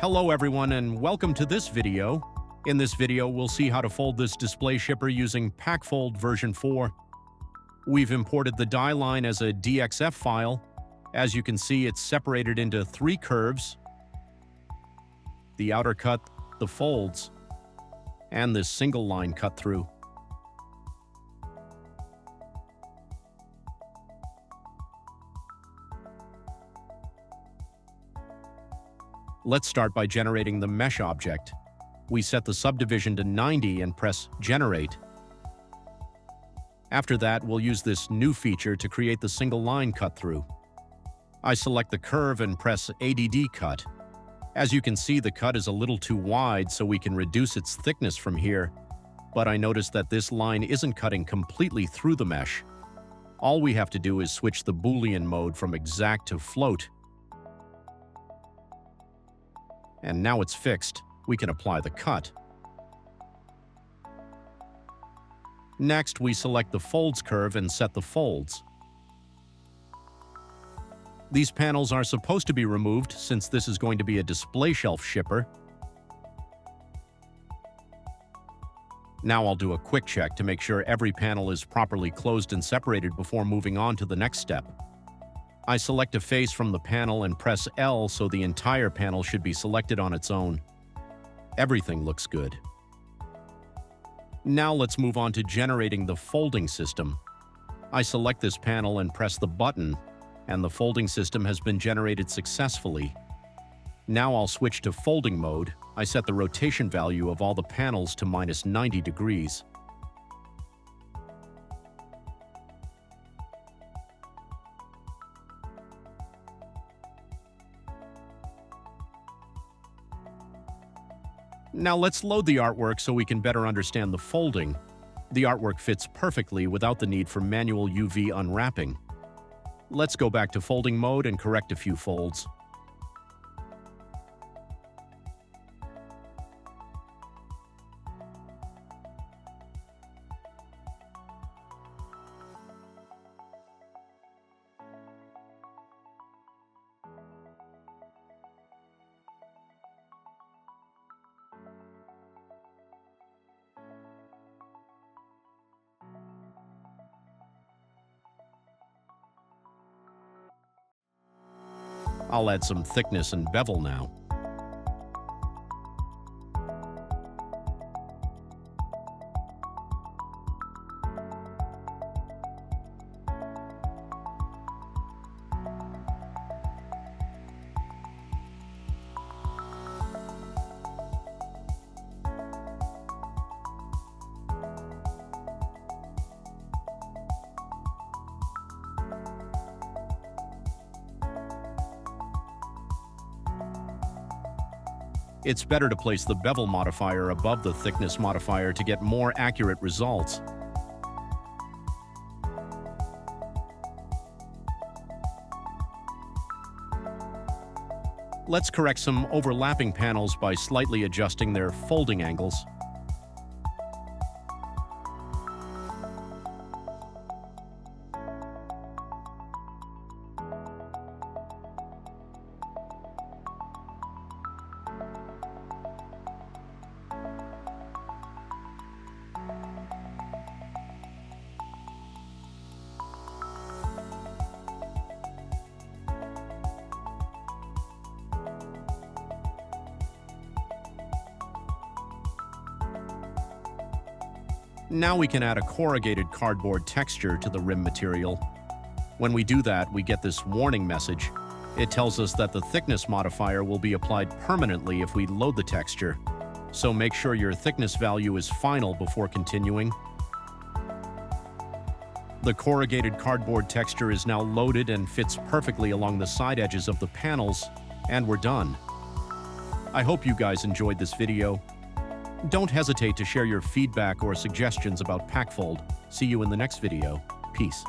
Hello everyone and welcome to this video. In this video, we'll see how to fold this display shipper using PACKFOLD version 4. We've imported the Dieline as a DXF file. As you can see, it's separated into 3 curves: the outer cut, the folds, and this single line cut through. Let's start by generating the mesh object. We set the subdivision to 90 and press Generate. After that, we'll use this new feature to create the single line cut through. I select the curve and press ADD Cut. As you can see, the cut is a little too wide, so we can reduce its thickness from here. But I notice that this line isn't cutting completely through the mesh. All we have to do is switch the Boolean mode from exact to float. And now it's fixed. We can apply the cut. Next, we select the folds curve and set the folds. These panels are supposed to be removed since this is going to be a display shelf shipper. Now I'll do a quick check to make sure every panel is properly closed and separated before moving on to the next step. I select a face from the panel and press L so the entire panel should be selected on its own. Everything looks good. Now let's move on to generating the folding system. I select this panel and press the button, and the folding system has been generated successfully. Now I'll switch to folding mode. I set the rotation value of all the panels to -90 degrees. Now let's load the artwork so we can better understand the folding. The artwork fits perfectly without the need for manual UV unwrapping. Let's go back to folding mode and correct a few folds. I'll add some thickness and bevel now. It's better to place the bevel modifier above the thickness modifier to get more accurate results. Let's correct some overlapping panels by slightly adjusting their folding angles. Now we can add a corrugated cardboard texture to the rim material. When we do that, we get this warning message. It tells us that the thickness modifier will be applied permanently if we load the texture. So make sure your thickness value is final before continuing. The corrugated cardboard texture is now loaded and fits perfectly along the side edges of the panels, and we're done. I hope you guys enjoyed this video. Don't hesitate to share your feedback or suggestions about PACKFOLD. See you in the next video. Peace.